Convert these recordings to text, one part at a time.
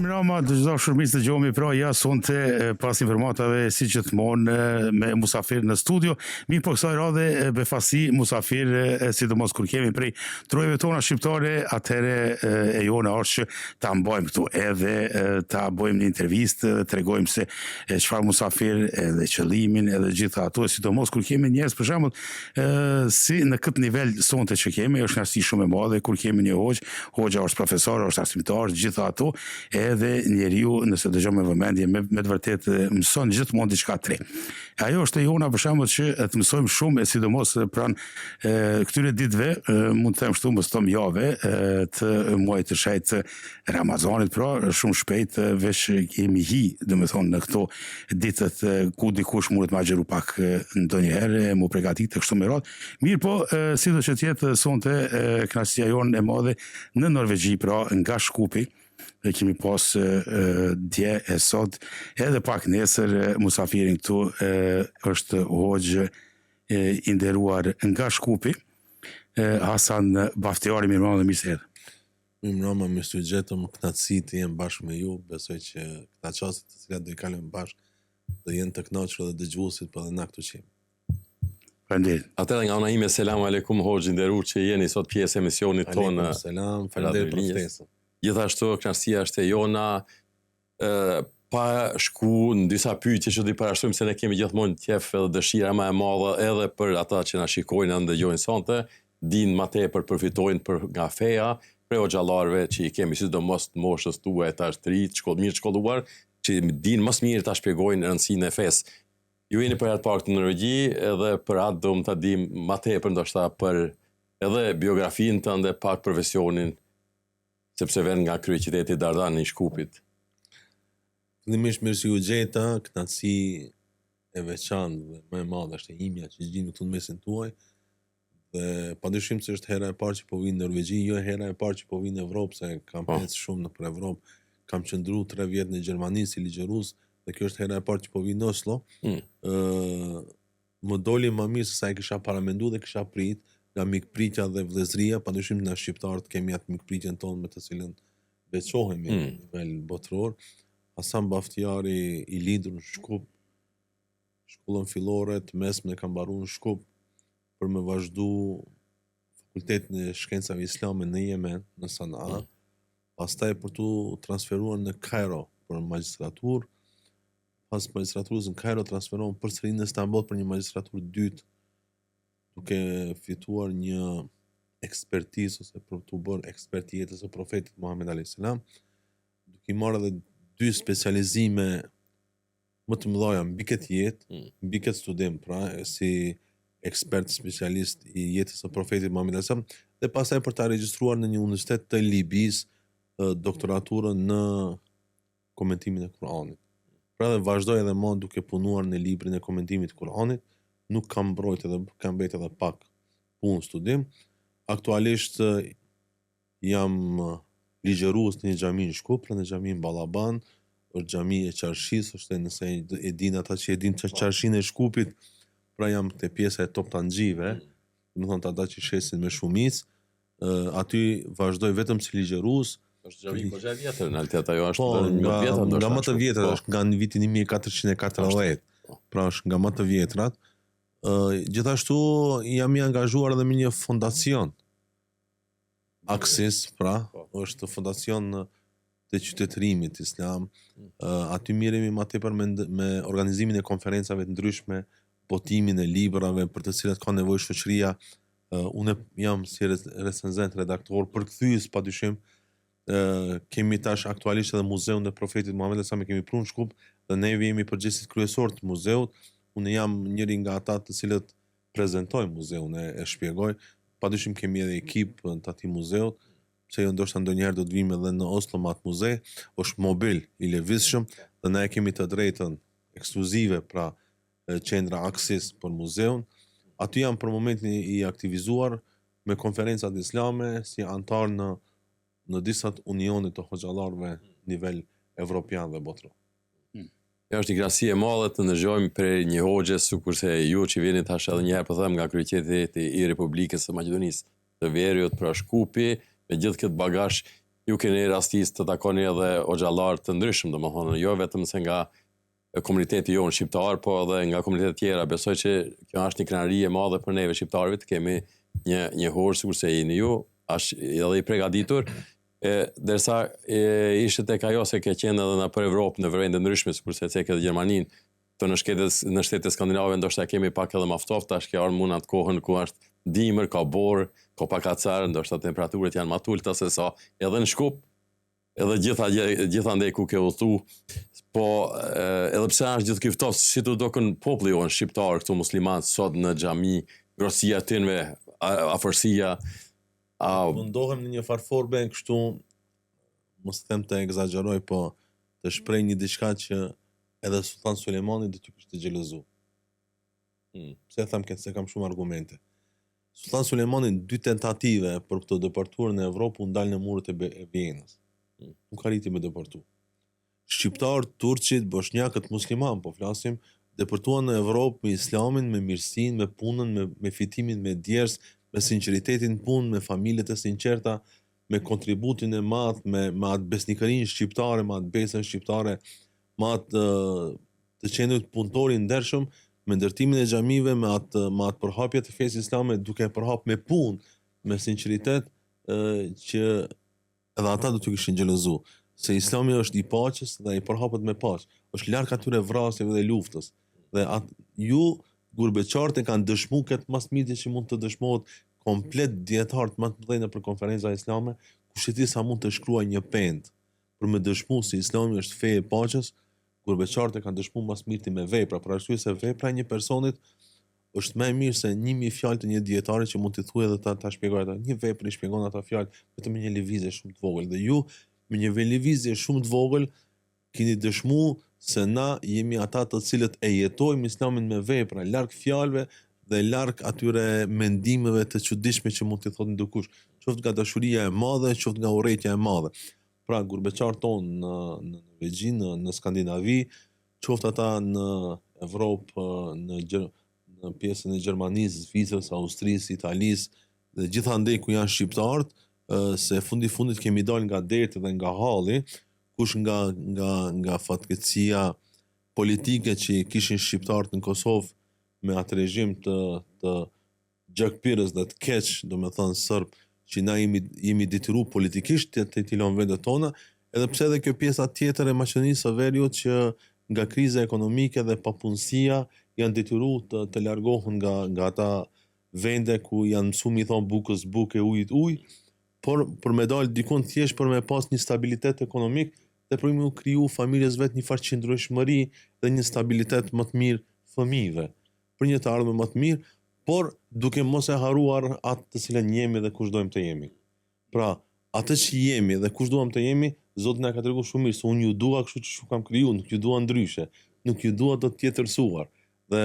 Rama, dëshdashur mirë të dëgjohemi pra ja sonte pas informatave si gjithmonë me musafir në studio. Mirë po kësaj radhe befasi musafir sidomos kur kemi prej trojeve tona shqiptare, atëherë e jona është që ta mbajmë këtu edhe ta bëjmë një intervistë, tregojmë se çfarë musafir edhe qëllimin edhe gjitha ato, sidomos kur kemi njerëz për shembull si në këtë nivel sonte që kemi, është kënaqësi shumë e madhe kur kemi një hoxha është profesor, është arsimtar, gjitha ato. Edhe njeriu, nëse dëgjon me vëmendje, me të vërtet mëson gjithmonë diçka tre. Ajo është e jona për shembull që të mësojmë shumë, e sidomos pranë këtyre ditëve, mund të them kështu, mos them jave, të muajit të shenjtë Ramazanit, pra shumë shpejt veç kemi domethënë në këto ditët ku dikush mund të magjeru pak ndonjëherë, mu përgatitë kështu me radhë. Mirë po, sido që të jetë sonte kënaqësia jonë e madhe në Norvegji, pra nga Shkupi. Ne kemi pas dje e sot edhe pak nesër musafirin këtu është hoxhë i nderuar nga Shkupi, Hasan Baftiari, mirëmbrëma dhe mirë se erdhë. Mirëmbrëma, mirë se u gjetëm, kënaqësi të jem bashkë me ju, besoj që këta çaste të cilat do i kalojmë bashkë do jenë të kënaqur edhe dëgjuesit, po edhe na këtu që jemi. Faleminderit. Atëherë nga ana ime, selam aleikum hoxhë i nderuar që jeni sot pjesë e emisionit tonë. Aleikum selam, faleminderit për ftesën. Gjithashtu kënaqësia është e jona, pa shku në disa pyetje që do i parashtrojmë se ne kemi gjithmonë qef edhe dëshira më e madhe edhe për ata që na shikojnë dhe ndëgjojnë sonte, dinë më tepër përfitojnë nga feja, prej xhallarëve që i kemi sidomos të moshës tuaj tash të ri, mirë shkolluar, që dinë më së miri ta shpjegojnë rëndësinë e fesë. Ju jeni për atë pak në Norvegji edhe për atë do ta dim më tepër ndoshta për edhe biografinë tënde, pak profesionin, sepse vjen nga kryeqyteti Dardan i Shkupit. Fillimisht mirë se u gjeta, kënaqësi e veçantë dhe më e madhe është e imja që gjini këtu në mesin tuaj. Dhe padyshim se është hera e parë që po vi në Norvegji, jo hera e parë që po vi në Evropë, se kam ecë shumë nëpër Evropë. Kam qëndruar 3 vjet në Gjermani si ligjërues dhe kjo është hera e parë që po vi në Oslo. Më doli më mirë se sa e kisha paramenduar dhe kisha prit. Nga mikpritja dhe vëllezëria, padyshim na shqiptarët kemi atë mikpritjen tonë me të cilën veçohemi në nivel botror. Hasan Baftiari i lindur në Shkup, shkollën fillore të mesme e ka mbaruar në Shkup për me vazhdu fakultetin e shkencave islame në Yemen, në Sanaa. Pastaj për tu transferuar në Kairo për magjistraturë. Pas magjistraturës në Kairo transferohen përsëri në Istanbul për një magjistraturë dytë, duke fituar një ekspertizë ose për të bërë ekspert i jetës së profetit Muhammed a.s. Duke i marrë edhe 2 specializime më të mëdha mbi këtë jetë, mbi këtë studim, pra si ekspert specialist i jetës së profetit Muhammed a.s. dhe pastaj për ta regjistruar në një universitet të Libis doktoraturën në komentimin e Kuranit. Pra dhe vazhdoi edhe më duke punuar në librin e komentimit të Kuranit. Nuk kam mbrojtë edhe kam mbet edhe pak punë studim. Aktualisht jam ligjërues në një xhami në Shkup, në xhamin Ballaban, është xhami e Çarshis, është nëse e din ata që e din Çarshinë e Shkupit, pra jam te pjesa e Toptanxhive, domethënë ata që shesin me shumicë, aty vazhdoj vetëm si ligjërues. Është xhami po e vjetër, në realitet ajo është nga më të vjetër, është nga në vitin 1440. Pra është nga më të vjetrat. Gjithashtu jam i angazhuar edhe me një fondacion. Aksis, pra, është fondacion të qytetërimit islam. Aty miremi më tepër me organizimin e konferencave të ndryshme, botimin e librave për të cilat ka nevojë shoqëria. Unë jam si recenzent, redaktor, përkthyes padyshim. Kemi tash aktualisht edhe muzeun e profetit Muhammed sa me kemi prunë Shkup dhe ne jemi përgjegjësit kryesor të muzeut. Unë jam njëri nga ata të cilët prezantojnë muzeun e shpjegoj. Padyshim kemi edhe ekip të atij muzeut, pse jo ndoshta ndonjëherë do të vim edhe në Oslo me atë muze, është mobil i lëvizshëm dhe ne kemi të drejtën ekskluzive pra qendra Aksis për muzeun. Aty jam për momentin i aktivizuar me konferencat islame si antar në disa unionit të hoxhallarëve nivel evropian dhe botror. Kjo është një kënaqësi e madhe të ndëgjojmë prej një hoxhe sikurse ju që vjeni tash edhe një herë po them nga kryeqyteti i Republikës së Maqedonisë të Veriut, pra Shkupi, me gjithë këtë bagazh ju keni rastis të takoni edhe xhallar të ndryshëm, domethënë jo vetëm se nga komuniteti jonë shqiptar, po edhe nga komunitetet tjera. Besoj që kjo është një krenari e madhe për neve shqiptarëve të kemi një horë sikurse jeni ju, është edhe i përgatitur. Derisa ishte tek ajo se ke qenë edhe nëpër Evropë në vende ndryshme, sikurse cek edhe Gjermaninë, të në shtetet skandinave ndoshta kemi pak edhe maftoft, tash ke ardhur në atë kohën ku është dimër, ka borë, ka pak acar, ndoshta temperaturat janë më të ulta se sa edhe në Shkup, edhe gjithandej ku ke udhëtu. Po edhe pse është gjithë ky ftoft, si të dokën populli jonë shqiptar, këtu musliman sot në xhami, grosia tynve, afërsia, mundohem në një farforbe kështu, mos them të egzagjeroj, po të shpreh një diçka që edhe Sultan Sulejmani do të kishte xhelozu. Pse them këtë, se kam shumë argumente. Sultan Sulejmani 2 tentative për të deportuar në Evropë u ndal në murët e Vienës. Nuk arriti me deportu. Shqiptar, turqit, bosnjakët, musliman, po flasim, deportuan në Evropë me islamin, me mirësinë, me punën, me fitimin, me djers, me sinqeritetin punë, me familjet e sinqerta, me kontributin e madh, me atë besnikërinë shqiptare, me atë besën shqiptare, me atë të qenit punëtorin ndershëm, me ndërtimin e xhamive, me atë përhapje të fesë islame, duke përhap me punë, me sinqeritet, që edhe ata do të kishin xhelozu. Se Islami është i paqes dhe i përhapet me paqe. Është larg atyre vrasjeve dhe luftës. Dhe ju gurbeqarët e kanë dëshmu këtë mas miti që mund të dëshmohet komplet dietarët më të mëdhenj për konferenca islame, kush e di sa mund të shkruaj një pend për me dëshmu se Islami është fe e paqes. Gurbeqarët e kanë dëshmu mas miti me vepra, për arsye se vepra e një personit është më e mirë se 1000 fjalë të një dietari që mund t'i thuaj edhe ta shpjegoj ata. Një vepër i shpjegon ata fjalë vetëm me një lëvizje shumë të vogël. Dhe ju me një lëvizje shumë të vogël keni dëshmu se na jemi ata të cilët e jetojmë Islamin me vepra, larg fjalëve dhe larg atyre mendimeve të çuditshme që mund t'i thotë dikush, qoftë nga dashuria e madhe, qoftë nga urrëtia e madhe. Pra gurbeqarët tonë në Norvegji, në Skandinavi, qoftë ata në Evropë, në pjesën e Gjermanisë, Zvicrës, Austrisë, Italisë dhe gjithandej ku janë shqiptarët, se fundit kemi dalë nga derti dhe nga halli, kush nga fatkeqësia politike që kishin shqiptarët në Kosovë me atë regjim të gjakpirës dhe të keq, domethënë serb, që na jemi detyruar politikisht të tilon vendet tona, edhe pse edhe kjo pjesa tjetër e Maqedonisë së Veriut që nga kriza ekonomike dhe papunësia janë detyruar të largohen nga ata vende ku janë mësuar mi thon bukës bukë, ujit ujë, por për me dalë dikun thjesht për me pas një stabilitet ekonomik dhe për me u kriju familjes vet një farë qëndrueshmëri dhe një stabilitet më të mirë fëmijëve, për një të ardhme më të mirë, por duke mos e haruar atë të cilën jemi dhe kush dojmë të jemi. Pra, atë që jemi dhe kush dojmë të jemi, Zoti na ka treguar shumë mirë se unë ju dua kështu që kam kriju, nuk ju dua ndryshe, nuk ju dua të tjetërsuar. Dhe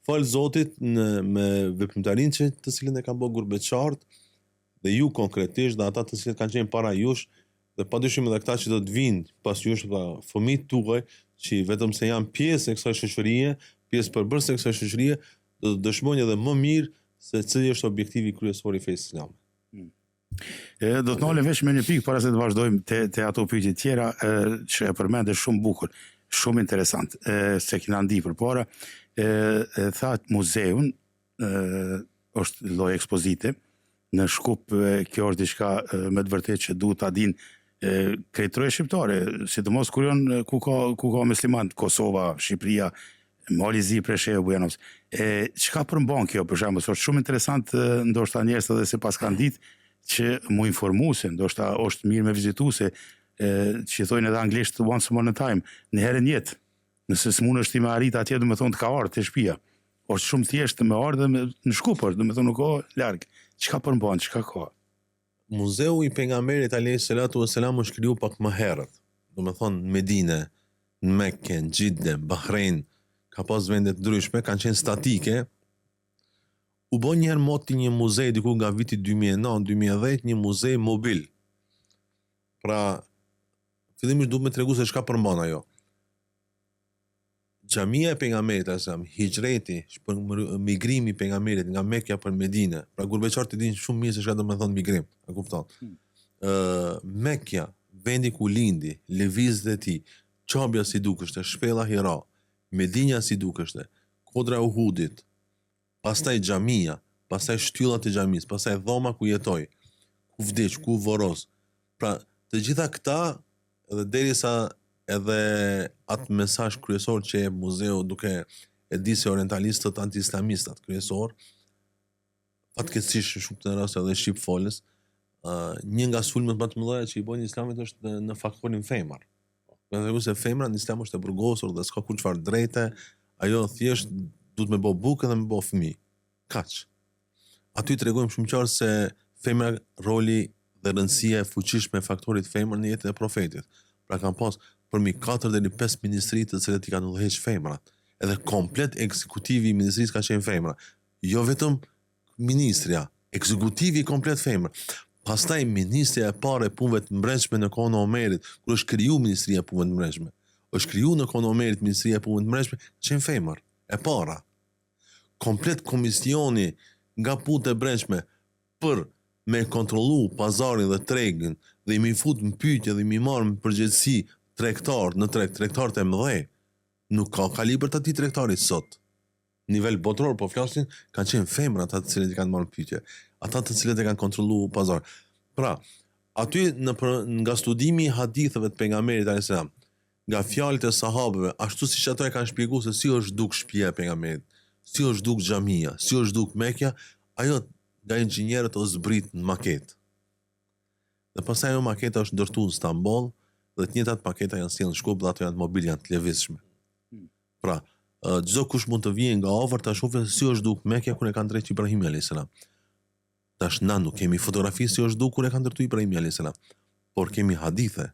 fal Zotit me veprimtarinë të cilën e kanë bërë gurbeqarët, dhe ju konkretisht dhe ata të cilët kanë qenë para jush, dhe padyshim edhe këta që do të vinë pas jush dhe fëmijët tuaj, që vetëm se janë pjesë e kësaj shoqërie, pjesë përbërëse e kësaj shoqërie, do të dëshmojnë edhe më mirë se cili është objektivi kryesor i fesë islame. Do të nole veç me një pikë para se të vazhdojmë te ato pyetje tjera që e përmende shumë bukur, shumë interesant, se kina ndi përpara, tha muzeun është lloj ekspozite në Shkup, kjo është diçka me të vërtetë që duhet ta dinë krejtëroja shqiptare, sidomos kur janë ku ka musliman, Kosova, Shqipëria, Malizi, Presheva, Bujanovc. Çka përmban kjo për shembull, është shumë interesant, ndoshta njerëzit edhe sipas kanë ditë që mu informu se ndoshta është mirë me vizituese që thojnë edhe anglisht once upon a time, në herën jetë. Nëse s'mundesh ti me arrit atje, do të thonë të ka ardhur te shtëpia. Është shumë thjesht me ardhë në Shkup, do të thonë nuk ka larg. Çka përmban, çka ka? Muzeu i pejgamberit alayhi salatu vesselam është kriju pak më herët. Do të thonë në Medinë, në Mekë, në Xhidde, Bahrein, ka pas vende të ndryshme, kanë qenë statike. U bën një herë moti një muze diku nga viti 2009-2010, një muze mobil. Pra, fillimisht duhet me tregu se çka përmban ajo. Xhamia e pejgamberit hijreti, migrimi i pejgamberit nga Mekja për Medinë. Pra gurbeqarët e dinë shumë mirë se çka do të thonë migrim, e kupton. Mekja, vendi ku lindi, lëvizjet e tij, Qabja si dukeshte, Shpella Hira, Medinja si dukeshte, Kodra e Uhudit, pastaj xhamia, pastaj shtyllat e xhamisë, pastaj dhoma ku jetoi, ku vdiq, ku voros. Pra, të gjitha këta, edhe derisa edhe atë mesazh kryesor që e muzeu duke e di se orientalistët anti-islamistat kryesor, fatkeqësisht shumë të raste edhe shqip folës, një nga sulmet më të mëdha që i bën Islamit është në faktorin femër. Me thegu se femra në Islam është e burgosur dhe s'ka kur çfarë drejte, ajo thjesht duhet me bë bukë dhe me bë fëmijë. Kaq. Aty tregojmë shumë qartë se femra roli dhe rëndësia e fuqishme e faktorit femër në jetën e profetit. Pra kanë pas përmi 4 deri 5 ministri të cilët i kanë udhëheq femrat. Edhe komplet ekzekutivi i ministrisë ka qenë femra. Jo vetëm ministrja, ekzekutivi komplet femër. Pastaj ministrja e parë e punëve të mbrëmshme në kohën e Omerit, kur është kriju ministria e punëve të mbrëmshme. Është kriju në kohën e Omerit ministria e punëve të mbrëmshme, qenë femër, e para. Komplet komisioni nga punët e brendshme për me kontrollu pazarin dhe tregën dhe i mi fut në pyetje dhe i mi marrë në përgjegjësi tregtar në tregtarët e mëdhej. Nuk ka kalibër të atij tregtarit sot. Nivel botror, po flasin, kanë qenë femra ata të cilët i kanë marrë pyetje, ata të cilët e kanë kontrollu pazar. Pra, aty nga studimi i haditheve të pejgamberit alayhis salam, nga fjalët e sahabëve, ashtu siç ato e kanë shpjeguar se si është duk shtëpia e pejgamberit, si është duk xhamia, si është duk Mekja, ajo nga inxhinierët o zbrit në maketë. Dhe pastaj ajo maketa është ndërtuar në Stamboll dhe të njëjtat maketa janë sjellë në Shkup dhe ato janë mobil, janë të lëvizshme. Pra, çdo kush mund të vijë nga afër ta shohë si është duk Mekja kur e kanë drejt Ibrahimi alayhis salam. Tash na nuk kemi fotografi si është duk kur e kanë ndërtuar Ibrahimi alayhis salam, por kemi hadithe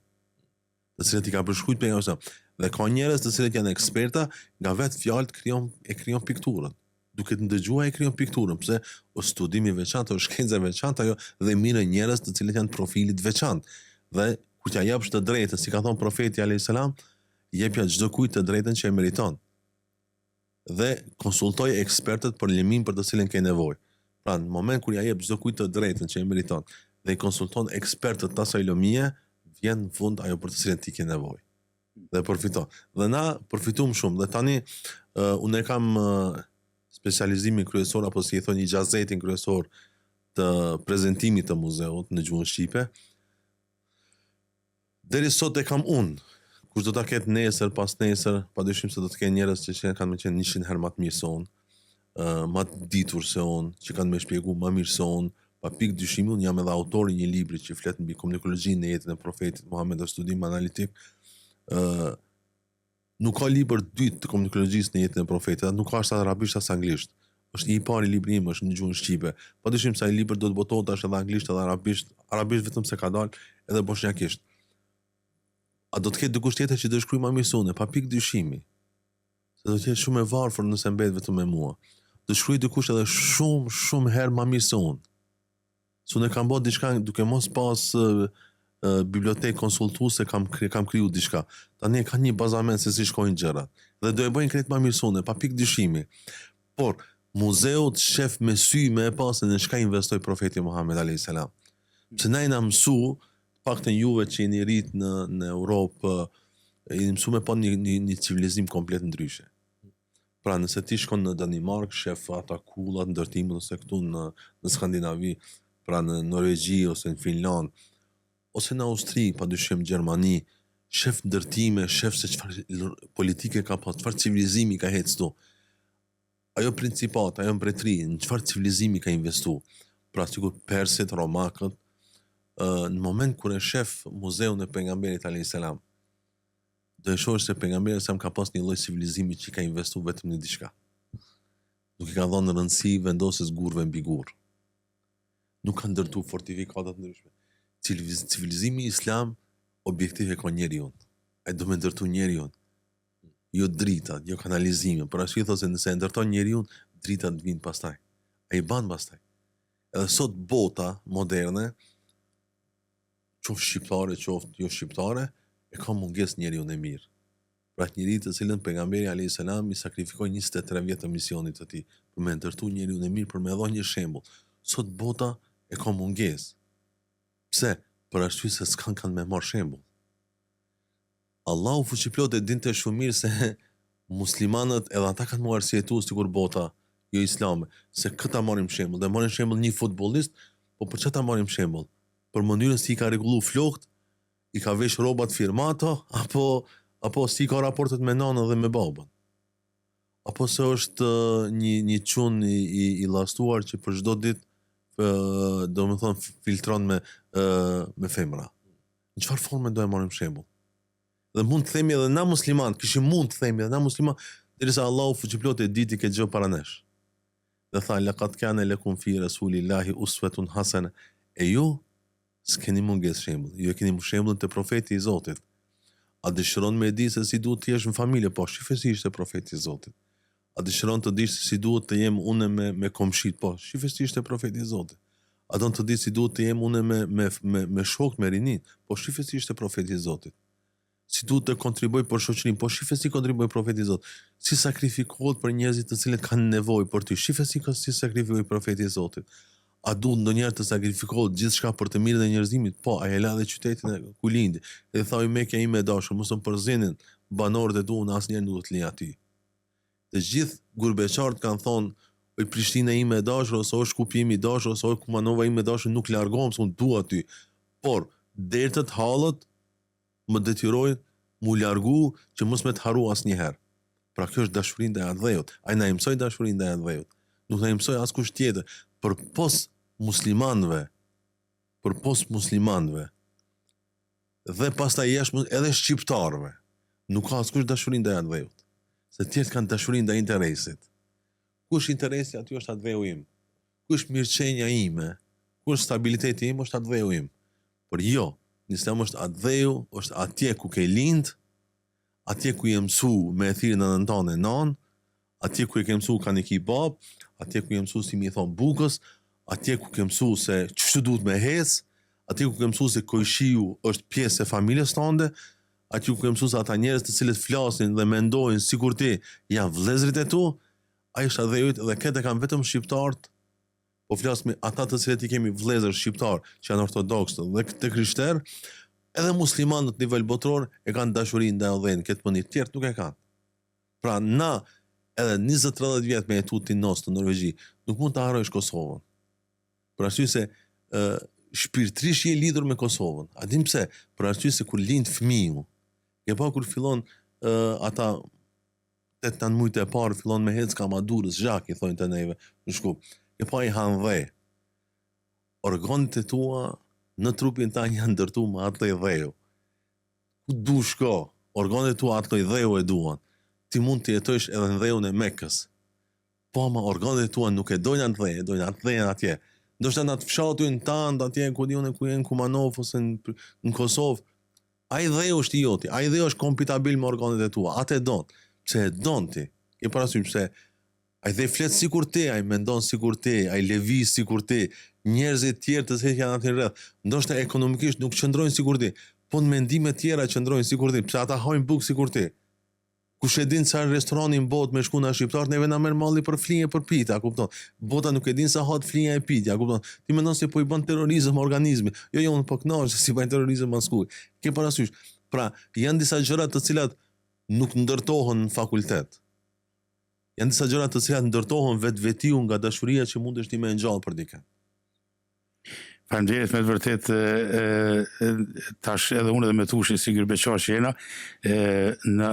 të cilët i ka përshkruajtur pejgamberi. Dhe ka njerëz të cilët janë eksperta, nga vetë fjalët krijon pikturën. Duke të ndëgjuar e krijon pikturën, pse o studimi i veçantë, o shkenca e veçantë ajo dhe mirë njerëz të cilët janë profilit veçantë. Dhe kur t'ja japsh të drejtën, si ka thënë profeti alayhis salam, jepja çdo kujt të drejtën që e meriton. Dhe konsultoj ekspertët për lëmin për të cilën ke nevojë. Pra, në moment kur ja jep çdo kujt të drejtën që e meriton dhe i konsulton ekspertët të asaj lëmie, vjen në fund ajo për të cilën ti ke nevojë. Dhe përfiton. Dhe na përfitojmë shumë. Dhe tani unë e kam specializimin kryesor apo si i thoni xhazetin kryesor të prezantimit të muzeut në gjuhën shqipe. Deri sot e kam unë. Kush do ta ketë nesër, pas nesër, padyshim se do të kenë njerëz që kanë më qenë 100 herë më të mirë se unë, më të ditur se unë, që kanë më shpjeguar më mirë se unë. Pa pikë dyshimi, unë jam edhe autori një libri që flet mbi komunikologjinë në jetën e profetit Muhammed dhe studim analitik. Nuk ka libër dytë të komunikologjisë në jetën e profetit, nuk ka as arabisht as anglisht. Është një i pari libri im, është në gjuhën shqipe. Padyshim se ai libër do të botohet tash edhe anglisht edhe arabisht vetëm se ka dalë edhe bosnjakisht. A do të ketë dikush tjetër që do të shkruaj më mirë se unë, pa pikë dyshimi. Se do të jetë shumë e varfër nëse mbet vetëm me mua. Do shkruaj dikush edhe shumë herë më mirë se unë. Se unë kam bërë diçka duke mos pas bibliotekë konsultuese, kam kriju diçka. Tani ka një bazament se si shkojnë gjërat. Dhe do e bëjnë krejt më mirë se unë, pa pikë dyshimi. Por muzeu të shef me sy me e pasë në çka investoi profeti Muhammed alayhis salam. Pse na i na mësu paktën juve që jeni rrit në Europë, i mësu me pa një civilizim komplet ndryshe. Pra nëse ti shkon në Danimark, shef ata kullat, ndërtimin ose këtu në Skandinavi, pra në Norvegji ose në Finland, ose në Austri, padyshim Gjermani, shef ndërtime, shef se çfarë politike ka pas, çfarë civilizimi ka ecë. Ajo principat, ajo mbretëri, në çfarë civilizimi ka investu. Pra sikur persit, romakët, në moment kur e shef muzeun e pejgamberit alayhis salam, do e shohësh se pejgamberi sa ka pas një lloj civilizimi që ka investuar vetëm në diçka. Nuk i ka dhënë rëndësi vendosjes gurve mbi gur. Nuk ka ndërtuar fortifikata të ndryshme. Civilizimi islam objektive ka njeriu. Ai do më ndërtu njeriu. Jo dritat, jo kanalizimin, por ashtu i thosë se nëse e ndërton njeriu, dritat vijnë pastaj. Ai ban pastaj. Edhe sot bota moderne, qoftë shqiptare, qoftë jo shqiptare, e ka mungesë njeriu e mirë. Pra njeriu të cilën pejgamberi alayhis salam i sakrifikoi 23 vjet të misionit të tij për me ndërtu njeriu e mirë, për me dhënë një shembull. Sot bota e ka mungesë. Pse? për arsye se s'kan kanë me marrë shembull. Allahu fuqiplot e dinte shumë mirë se muslimanët edhe ata kanë marrë si jetu sikur bota jo islame, se këta marrim shembull, dhe marrim shembull një futbollist, po për çfarë ta marrim shembull? Për mënyrën si i ka rregullu flokt, i ka vesh rrobat firmato, apo si ka raportet me nanën dhe me babën? Apo se është një çun i llastuar që për çdo ditë domethënë filtron me femra. Në çfarë forme do e marrim shembull? Dhe mund të themi edhe na musliman, kishim mund të themi edhe na musliman, derisa Allahu fuqiplot e diti këtë gjë para nesh. Dhe tha, laqad kana lakum fi rasulillahi uswatun hasana. E ju s'keni mungesë shembull. Ju e keni shembullin te profeti i Zotit. A dëshiron me di se si duhet të jesh në familje? Po, shifë si ishte profeti i Zotit. A dëshiron të dish se si duhet të jem unë me komshit? Po, shifë si ishte profeti i Zotit. A don të di si duhet të jem unë me shokët, me rinin? Po, shifë si ishte profeti i Zotit. Si duhet të kontriboj për shoqërinë? Po, shifë si kontriboj profeti i Zotit. Si sakrifikohet për njerëzit të cilët kanë nevojë për ty? Shifë si sakrifikoi profeti i Zotit. A duhet ndonjëherë të sakrifikohet gjithçka për të mirën e njerëzimit? Po, ai e la dhe qytetin ku lindi. Dhe thoi Mekja ime e dashur, mos më përzinin banorët e tu, asnjëherë nuk do të lej aty. Të gjithë gurbeqarët kanë thonë, oj Prishtina ime e dashur, ose o Shkupi ime i dashur, ose o Kumanova ime e dashur, nuk largohem se unë dua aty. Por dertët hallët më detyrojnë mu largu që mos me të haru asnjëherë. Pra kjo është dashurinë ndaj Allahut. Ai na mësoi dashurinë ndaj Allahut. Nuk na mësoi askush tjetër. Për pos muslimanëve dhe pastaj jashtë edhe shqiptarëve nuk ka askush dashurinë ndaj Allahut. Se tjerë kanë dashurinë ndaj interesit. Kush interesi aty është atë im. Kush mirëqenia ime, kush stabiliteti im është atë im. Por jo, në Islam është atë është atje ku ke lind, atje ku je mësu me e thirë në nëntane nan, atje ku je ke mësu ka një kebab, atje ku je mësu si mi thonë bukës, atje ku ke mësu se çështu duhet me hes, atje ku ke mësu se kojshiu është pjesë e familjes tënde, atje ku ke mësu se ata njerëz të cilët flasin dhe mendojnë sikur ti janë vëllezërit e tu, ai është adhejut dhe këtë kanë vetëm shqiptarët, po flas me ata të cilët i kemi vëllezër shqiptar që janë ortodoksë dhe të krishterë, edhe muslimanët në nivel botror e kanë dashurinë ndaj Allahut, këtë mënyrë të tjerë nuk e kanë. Pra na edhe 20-30 vjet me jetu ti nos në Norvegji, nuk mund të harrojsh Kosovën. Për arsye se shpirtërisht je lidhur me Kosovën. A dim pse? Për arsye se kur lind fëmiu, e pa kur fillon ata 8 muajt e parë fillon me hec kamadurës, zhaki thonë të neve në Shkup. E pa i hanë dhe. Organet e tua në trupin ta janë ndërtu me atë lloj dheu. Ku du shko, organet e tua atë lloj dheu e duan. Ti mund të jetojsh edhe në dheun e Mekës. Po ma organet e tua nuk e dojnë atë dhe, e dojnë atë dhe atje. Ndoshta në atë fshatë në tand atje ku diun ku janë Kumanov ose në Kosovë. Ai dheu është i joti, ai dheu është kompatibil me organet e tua, atë e don. Pse e don ti? Ke parasysh pse ai dhe flet sikur ti, ai mendon sikur ti, ai lëviz sikur ti, njerëzit tjerë të cilët janë aty rreth, ndoshta ekonomikisht nuk qëndrojnë sikur ti, po në mendime tjera qëndrojnë sikur ti, pse ata hajnë bukë sikur ti. Kush e din sa restorani në botë me shku na shqiptar, neve na merr malli për flinje për pita, kupton? Bota nuk e din sa hat flinja e pitja, kupton? Ti mendon se po i bën terrorizëm organizmi. Jo, unë po kënaqesh se si bën terrorizëm maskull. Ke parasysh? Pra, janë disa gjëra të cilat nuk ndërtohen në fakultet. Janë disa gjëra të cilat ndërtohen vetvetiu nga dashuria që mundesh ti me ngjall për dikën. Faleminderit, me të vërtet tash edhe unë edhe me tushi si gërbeqar që jena,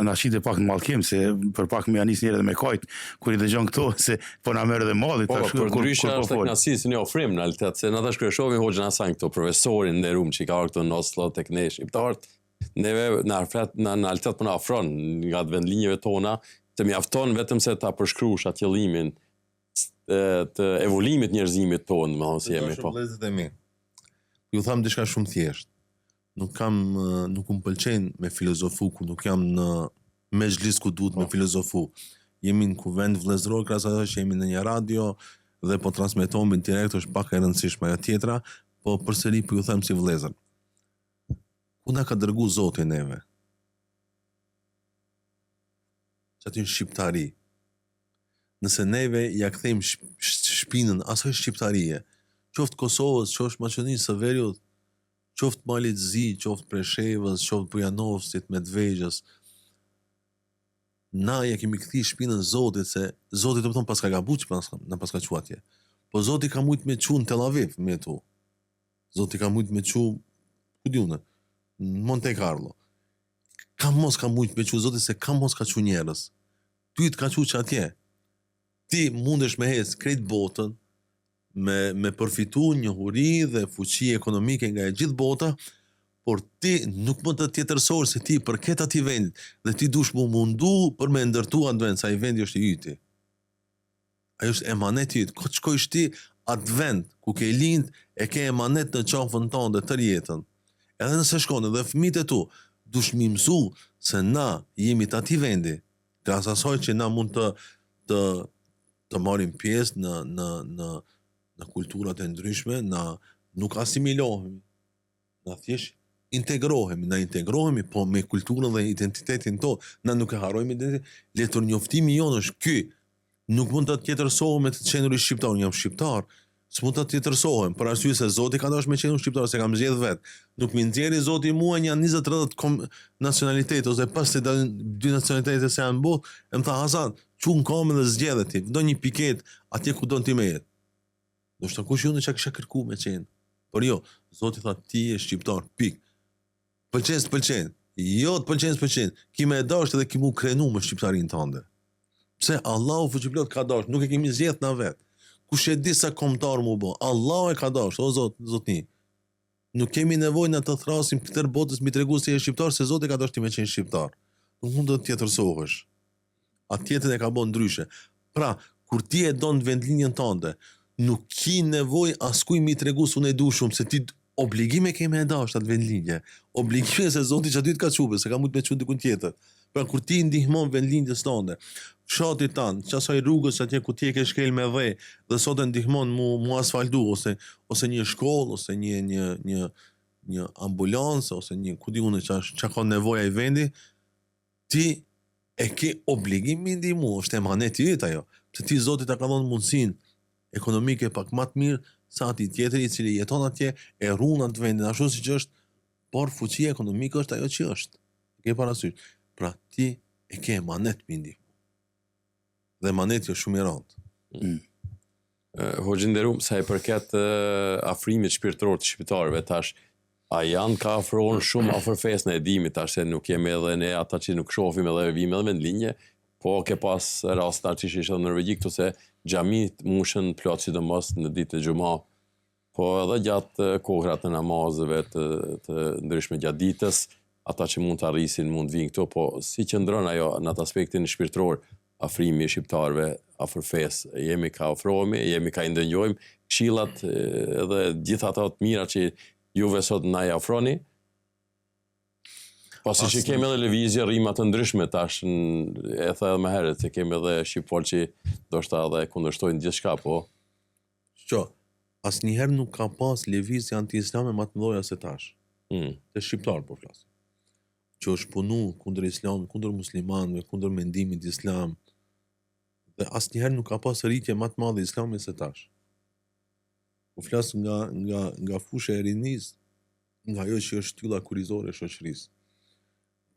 na qite pak në mallkim, se për pak më janis njerë edhe me kajt, kur i dëgjon këto, se po na merr edhe malli. Po, për ndryshe është tek knasisi një ofrim në realitet, se na tash kryeshovi Hoxhën Hasan këto, profesorin nderuam që ka ardhur këtu në Oslo tek ne shqiptarët, neve në realitet po na afron nga të vendlinjeve tona, të mjafton vetëm se ta përshkruash atë qëllimin të evolimit njerëzimit tonë, më thonë si jemi po. Ju tham diçka shumë thjesht. Nuk më pëlqen me filozofu ku nuk jam në mezhlis ku duhet me filozofu. Jemi në kuvend vëllezëror krahas asaj që jemi në një radio dhe po transmetohemi në direkt, është pak e rëndësishme ajo tjetra, po përsëri po ju them si vëllezër. Ku na ka dërguar Zoti neve? Çatin shqiptari. Nëse neve ja kthejmë shpinën asaj shqiptarie, qoftë Kosovës, qoftë Maqedonisë së Veriut, qoftë Malit Zi, qoftë Preshevës, qoftë Bujanovsit, Medvegjës, na ja kemi kthi shpinën Zotit se Zoti do të thonë paska gabuar që na paska çu atje. Po Zoti ka mujt me çu në Tel Aviv me tu. Zoti ka mujt me çu ku diunë, në Monte Carlo. Ka mos ka mujt me çu Zoti se ka mos ka çu njerëz. Ty të ka çu atje. Ti mundesh me hes krejt botën me përfitu njohuri dhe fuqi ekonomike nga e gjithë bota, por ti nuk mund të tjetërsor se ti përket atij vend dhe ti dush mu mundu për me ndërtu atë vend, sa i vendi është i yti. Ajo është emanet i ytë. Ko të shkojsh ti atë vend ku ke lind e ke emanet në qafën tonë dhe tër jetën. Edhe nëse shkone dhe fëmijët e tu, dush mi mësu se na jemi të atij vendi, kras asaj që na mund të marrim pjesë në kulturat e ndryshme, na nuk asimilohemi, na thjesht integrohemi, po me kulturën dhe identitetin tonë, na nuk e harrojmë identitetin. Letër njoftimi jonë është ky, nuk mund të tjetërsohem me të qenurit shqiptar, unë jam shqiptar, s'mund të tjetërsohem, për arsye se Zoti ka dashur me qenur shqiptar, se kam zgjedh vet. Nuk më nxjerri Zoti mua një 20-30 nacionalitet ose pas të dy nacionalitete se janë botë, e më tha Hasan, çu në kamë dhe zgjedhë ti, do një piket atje ku don ti me jetë. Do shta kush unë që kisha kërku me qenë. Por jo, Zoti tha ti je shqiptar, pik. Pëlqen s'pëlqen. Jo të pëlqen s'pëlqen. Ki me e dasht edhe ki mu krenu me shqiptarin tënde. Pse Allahu fuqiplot ka dasht, nuk e kemi zgjedh na vet. Kush e di sa kombëtar mu bë. Allahu e ka dasht, o Zotni. Nuk kemi nevojë na të thrasim këtër botës mi tregu se je shqiptar, se Zoti ka dasht ti me qenë shqiptar. Nuk mund të tjetërsohesh. Atjetën e ka bën ndryshe. Pra, kur ti e don vendlinjën tënde, nuk ki nevoj askuj mi tregu se unë e du shumë, se ti obligime keme e dash atë vendlinje. Obligime se Zoti që aty të ka qupe, se ka mund me qunë dikun tjetër. Pra kur ti ndihmon vendlinjës tënde, fshatit tanë, qasaj rrugës atje ku ti e ke shkel me dhe sot e ndihmon mu asfaltu, ose një shkollë, ose një ambulancë, ose një ku di unë që ka nevoja i vendi, ti e ke obligim mi ndihmu, është emanet i ajo. Se ti Zoti ta ka dhënë mundësinë ekonomike pak më të mirë sa ati tjetëri i cili jeton atje e ruan atë vendin ashtu siç është, por fuqia ekonomike është ajo që është. Ke parasysh. Pra ti e ke emanet me ndihmë. Dhe emaneti është shumë i rëndë. Hoxhë nderuar, sa i përket afrimit shpirtëror të shqiptarëve tash, a janë ka afrohen shumë afër fesë në edimit tash se nuk jemi edhe ne ata që nuk shohim edhe vim edhe vendlinje. Po ke pas rast që ishte në Norvegji këtu se xhamit mushën plot sidomos në ditë të xhumë, po edhe gjatë kohrat të namazeve të ndryshme gjatë ditës, ata që mund të arrisin mund vinë këtu, po si qëndron ajo në atë aspektin shpirtëror, afrimi i shqiptarëve afër fesë, jemi ka ofrohemi, jemi ka i ndënjojmë këshillat edhe gjithë ato të mira që juve sot na i ofroni. Pasi që kemi edhe lëvizje rrima të ndryshme tash, e tha edhe më herët, se kemi edhe shqiptar që do shta edhe kundërshtojnë gjithçka, po. Asnjëherë nuk ka pas lëvizje anti-islame më të mëdha se tash. Te shqiptar po flas. Që është punu kundër islam, kundër muslimanëve, kundër mendimit islam. Dhe asnjëherë nuk ka pas rritje më të madhe islami se tash. Po flas nga fusha e rinis, nga ajo që është shtylla kurizore e shoqërisë.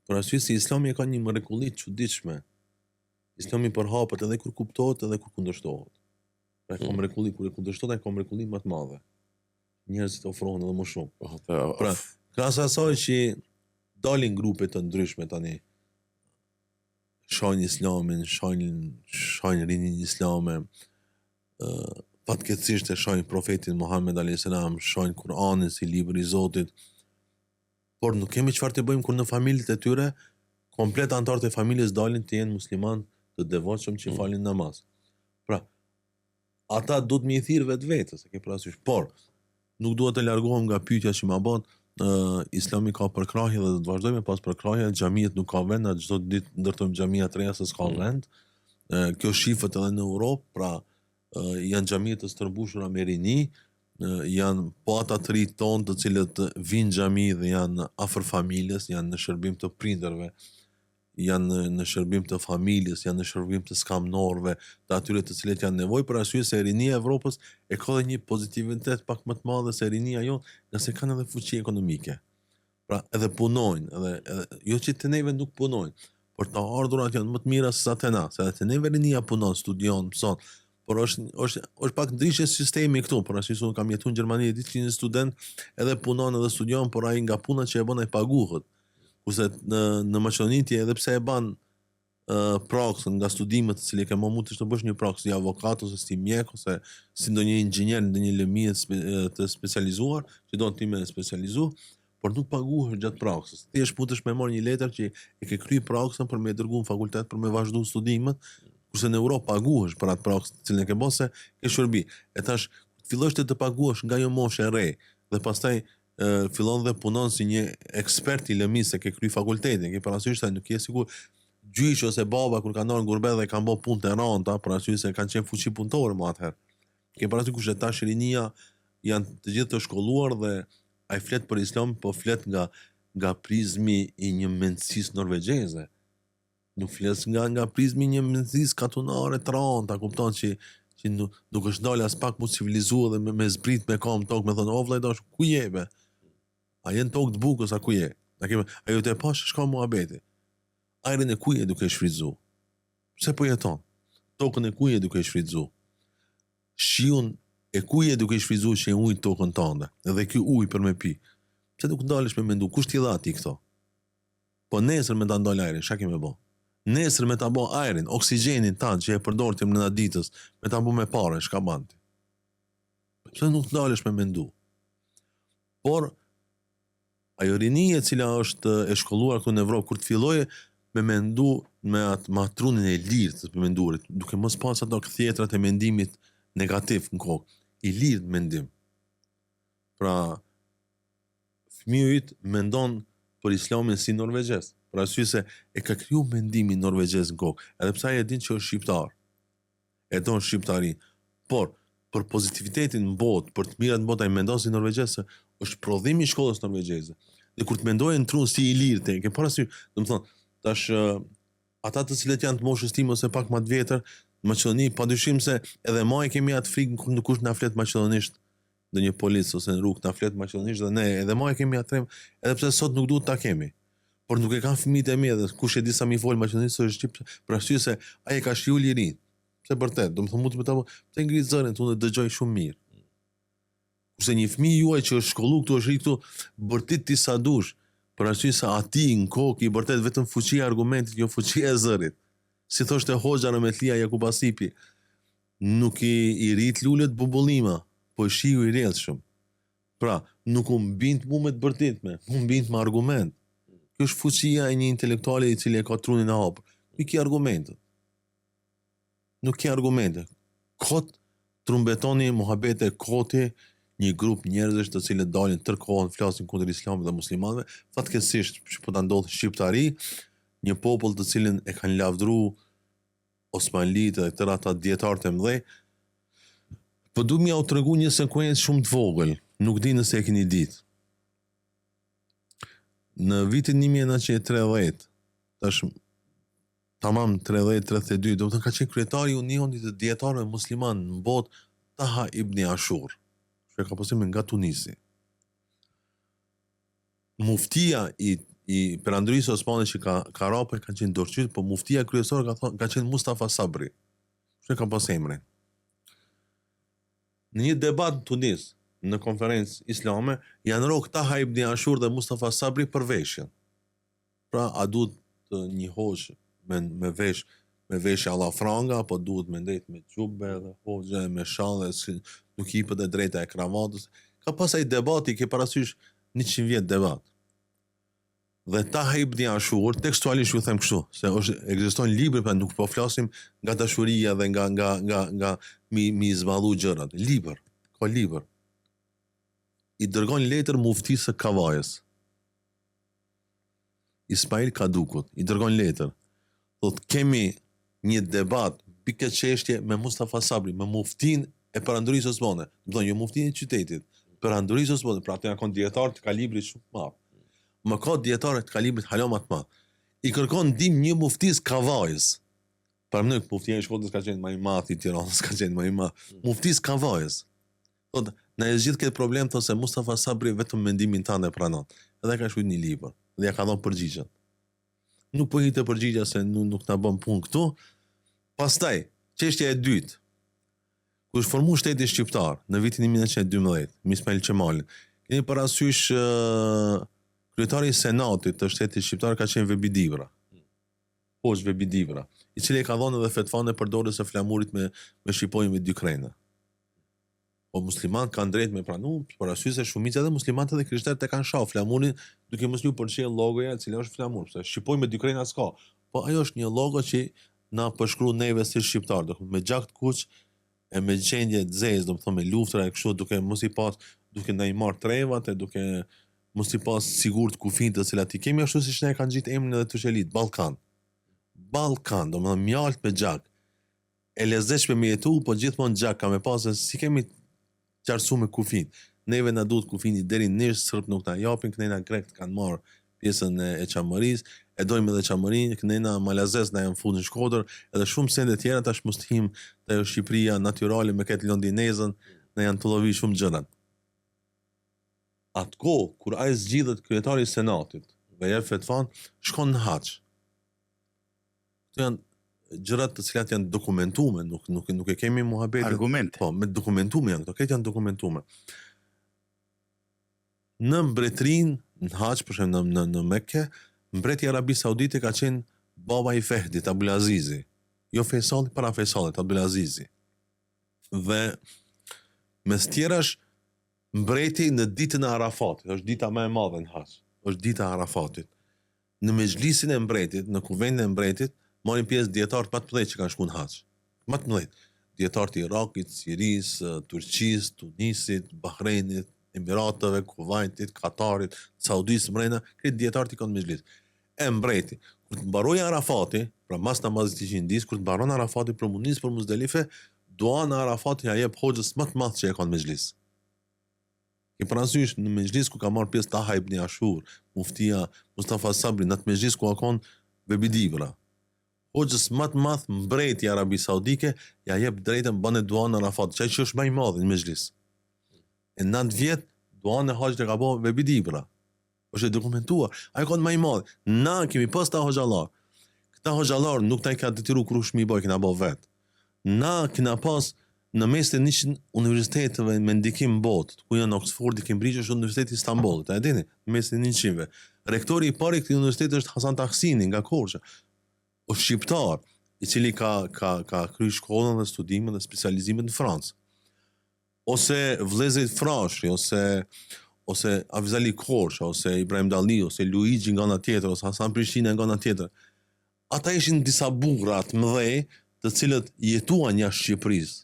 Për arsye se Islami ka një mrekulli të çuditshme. Islami përhapet edhe kur kuptohet edhe kur kundërshtohet. Pra ka mrekulli, kur e kundërshtohet ka mrekulli më të madhe. Njerëzit ofrohen edhe më shumë. Pra, krahas asaj që dalin grupe të ndryshme tani, shohin Islamin, shohin rinin islame, fatkeqësisht e shohin profetin Muhammed alayhis salam, shohin Kur'anin si libër i Zotit. Por nuk kemi çfarë të bëjmë kur në familjet e tyre komplet anëtarët e familjes dalin të jenë musliman të devotshëm që falin namaz. Pra, ata duhet me i thirr vetvetes, e ke parasysh, por nuk duhet të largohem nga pyetja që më bën, Islami ka përkrahje dhe do të vazhdojmë pas përkrahje, xhamiet nuk ka vend, çdo ditë ndërtojmë xhamia të reja se s'ka vend. Kjo shifet edhe në Europë, pra janë xhamie të stërbushura me rini, janë po ata të rinj tonë të cilët vinë xhami dhe janë afër familjes, janë në shërbim të prindërve. janë në shërbim të familjes, janë në shërbim të skamnorëve, të atyre të cilët janë nevojë, për arsye se rinia e Evropës e ka dhe një pozitivitet pak më të madhe se rinia jonë, nëse kanë edhe fuqi ekonomike. Pra edhe punojnë, edhe jo që të neve nuk punojnë, por të ardhurat janë më të mira se sa të na, se edhe të neve rinia punon, studion, mëson, por është pak ndryshe sistemi këtu, por arsye se unë kam jetuar në Gjermani, e di që një student edhe punon edhe studion, por ai nga puna që e bën ai paguhet. Kurse në Maqedoni ti edhe pse e ban praksën nga studimet të cilë ke më mund të bësh një praksë si avokat ose si mjek ose si ndonjë inxhinier në ndonjë lëmie të specializuar, që do ti më specializu, por nuk paguhesh gjatë praksës. Ti është putesh me marr një letër që e ke kry praksën për me dërguar në fakultet për me vazhdu studimet, kurse në Europë paguhesh për atë praksë të cilën e ke bërë se ke shërbi. E tash fillosh të paguhesh nga jo moshë e re dhe pastaj fillon dhe punon si një ekspert i lëmisë se ke kry fakultetin, ke parasysh se nuk je sigur gjyq ose baba kur kanë ndonjë gurbet dhe kanë bërë punë të rënda, parasysh se kanë qenë fuqi punëtore më atëherë. Ke parasysh kush tash rinia janë të gjithë të shkolluar dhe ai flet për islam, po flet nga prizmi i një mendësisë norvegjeze. Nuk flet nga prizmi i një mendësisë katunare të rënda, kupton që nuk është dalë as pak më civilizuar dhe me zbrit me kam tokë me thonë, o vllai dash, ku je be? A jenë tokë të bukës, a ku je? Ajo të e pash, shka muhabeti. Ajrin e ku je duke shfrytzu? Pse po jeton? Tokën e ku je duke shfrytzu? Shiun e ku je duke shfrytzu që e ujë tokën tënde? Edhe ky ujë për me pi. Pse nuk ndalesh me mendu? Kush t'i dha ti këto? Po nesër me ta ndal ajrin, çka kemi bë? Nesër me ta bë ajrin, oksigjenin tanë që e përdortim në ditës, me ta bë me parë, çka bën ti? Pse nuk ndalesh me mendu? Por ajo rinia e cila është e shkolluar këtu në Evropë, kur të filloje me mendu me atë matrunin e lirë të mendurit, duke mos pas ato kthjetrat e mendimit negativ në kokë, i lirë mendim. Pra, fëmiu yt mendon për islamin si norvegjez, për arsye se e ka kriju mendimin norvegjez në kokë, edhe pse ai e din që është shqiptar, e don shqiptarin, por për pozitivitetin në botë, për të mirat në botë, ai mendon si norvegjez se është prodhim i shkollës norvegjeze. Dhe kur të mendojë në trun si i lirë te, ke parasysh, domethënë, tash ata të cilët janë të moshës time ose pak më të vjetër, në Maqedoni, padyshim se edhe më kemi atë frikë kur nuk kush na flet maqedonisht, ndonjë policë ose në rrugë na flet maqedonisht dhe ne edhe më kemi atë trem, edhe pse sot nuk duhet ta kemi. Por nuk e kanë fëmijët e mi dhe kush e di sa mi fol maqedonisht është shqip, për arsye se ai e ka shiju lirin. Pse vërtet, domethënë mund të më ta pse ngri zërin, unë dëgjoj shumë mirë. Kurse një fëmijë juaj që është shkolluar këtu, është rritur bërtit ti sa dush, për arsye se ati në kokë i bërtet vetëm fuqia e argumentit, jo fuqia e zërit. Si thoshte Hoxha Rahmetlia Jakub Asipi, nuk i rrit lulet bubullima, po shiu i rrjedhshëm. Pra, nuk u mbind mu me të bërtitme, mu mbind me argument. Kjo është fuqia e një intelektuali i cili e ka trunin e hapur. Nuk ki argumentet. Nuk ki argumente. Kot trumbetoni muhabete koti një grup njerëzish të cilët dalin tërkohën flasin kundër islamit dhe muslimanëve, fatkeqësisht që po ta ndodh shqiptari, një popull të cilin e kanë lavdruar Osmanlitë dhe tërë ata dietarët e mëdhej. Po du m'ja u tregu një sekuencë shumë të vogël, nuk di nëse e keni ditë. Në vitin 1930, tash tamam 30-32, do të ka qenë kryetari i Unionit të dietarëve musliman në botë, Taha ibn Ashur, që ka posimin nga Tunisi. Muftia i Perandrisë Osmanit që ka rape ka qenë dorëqyt, po muftia kryesore ka qenë Mustafa Sabri, që ka pas emrin. Në një debat në Tunis, në konferencë islame, janë rrok Taha ibn Ashur dhe Mustafa Sabri për veshjen. Pra, a duhet një hoxh me veshje alla franga, apo duhet me ndejt me xhube dhe hoxhe me shallë, nuk i jepet e drejta e kravatës. Ka pas ai debati, ke parasysh 100 vjet debat. Dhe Taha ibn Ashur, tekstualisht ju them kështu, se ekzistojnë libra, pra nuk po flasim nga dashuria dhe nga mi zballu gjërat. Libër, ka libër. I dërgon letër muftisë së Kavajës. Ismail Kadukut, i dërgon letër. Thotë, kemi një debat, pikë çështje me Mustafa Sabri, me muftin e Perandorisë Osmane. Do të thonë, jo muftin e qytetit, Perandorisë Osmane, pra atë kanë dietar të kalibrit shumë të madh. Më ka dietarë të kalibrit hala më të madh. I kërkon ndihmë një muftis Kavajës. Për më muftia e Shkodrës ka qenë më i madh i Tiranës, ka qenë më i madh. Muftis Kavajës. Thotë, na e zgjidh këtë problem, thotë se Mustafa Sabri vetëm mendimin tënd e pranon. Edhe ka shkruar një libër dhe ja ka dhënë përgjigjen. Nuk po hitë përgjigja se nuk na bën punë këtu. Pastaj, çështja e dytë. Kur është formuar shteti shqiptar në vitin 1912, me Ismail Qemalin, keni parasysh kryetari i Senatit të shtetit shqiptar ka qenë Vebidivra. Hoxh Vebidivra, i cili ka dhënë edhe fetvan e përdorjes së flamurit me shqipojnë me dy krena. Po musliman kanë drejt me pranu, parasysh se shumica edhe muslimanët edhe krishterët e kanë shoh flamurin duke mos ju përcjell logoja e cila është flamur, se shqipoj me dy krena s'ka. Po ajo është një logo që na përshkruan neve si shqiptar, do me gjak të kuq e me gjendje të zezë, do të thonë me luftra e kështu, duke mos i pas, duke ndaj marr trevat e duke mos i pas sigurt kufijtë të cilat i kemi, ashtu siç ne kanë gjitë emrin edhe të shelit, Ballkan. Ballkan, do të thonë mjalt me gjak. E lezetshme me jetu, po gjithmonë gjak ka me pas, si kemi qarsu me kufin. Neve na duhet kufini deri në Nish, sërp nuk na japin, kënena grekt kanë marrë pjesën e çamërisë, e dojmë edhe çamërinë, kënena malazes na janë fundin Shkodër, edhe shumë sende tjera tash mos him te Shqipëria natyrale me këtë londinezën, na janë tullovi shumë gjërat. Atko kur ai zgjidhet kryetari i Senatit, dhe jep fetvan, shkon në haç. Këto janë gjërat të cilat janë dokumentume, nuk e kemi muhabetin. Argumente. Po, me dokumentume janë, këto këtë janë dokumentume. Në mbretërinë, në Haç, për shembull në Mekke, mbreti i Arabisë Saudite ka qenë baba i Fehdit, Abdulazizi. Jo Faisalli, para Faisallit, Abdulazizi. Dhe mes tjerash, mbreti në ditën e Arafatit, është dita më e madhe në Haç, është dita e Arafatit. Në mezhlisin e mbretit, në kuvendin e mbretit, marrin pjesë dietarë më të mëdhenj që kanë shkuar në Haç. Më të mëdhenj. Dietarë të Irakit, Sirisë, Turqisë, Tunisit, Bahreinit, Emiratëve, Kuvajtit, Katarit, Saudisë mrena, këtë dietarë i kanë mezhlis. E mbreti, kur të mbaroi Arafati, pra mas namazit të qindis, kur të mbaron Arafati për mundis për Muzdelife, dua në Arafati ja jep hoxhës më të madh që e kanë mezhlis. I parasysh në mezhlis ku ka marrë pjesë Taha ibn Ashur, muftia Mustafa Sabri, në atë mezhlis ku ka qenë Vebidivra. Hoxhës më të madh mbreti i Arabisë Saudike ja jep drejtën bën dua në Arafat, çaj që është më i madh në mezhlis. E 9 vjet duan e Hoxhët e ka bërë Vebidivra. Është e dokumentuar. Ai ka më i madh. Na kemi pas ta hoxhallar. Këta hoxhallar nuk ta ka detyruar kush më i bëj, kena bë vet. Na kena pas në mes të 100 universiteteve me ndikim botë, ku janë Oxford, Cambridge, është Universiteti i Istanbulit, a e dini? Në mes të 100-ve. Rektori i parë i këtij universiteti është Hasan Taksini nga Korçë. O shqiptar, i cili ka kryer shkollën dhe studimet dhe specializimet në Francë. Ose vëllezërit Frashri, ose Avizali Korçë, ose Ibrahim Dalli, ose Luigi nga ana tjetër, ose Hasan Prishtina nga ana tjetër. Ata ishin disa burra të mëdhej, të cilët jetuan jashtë Shqipërisë,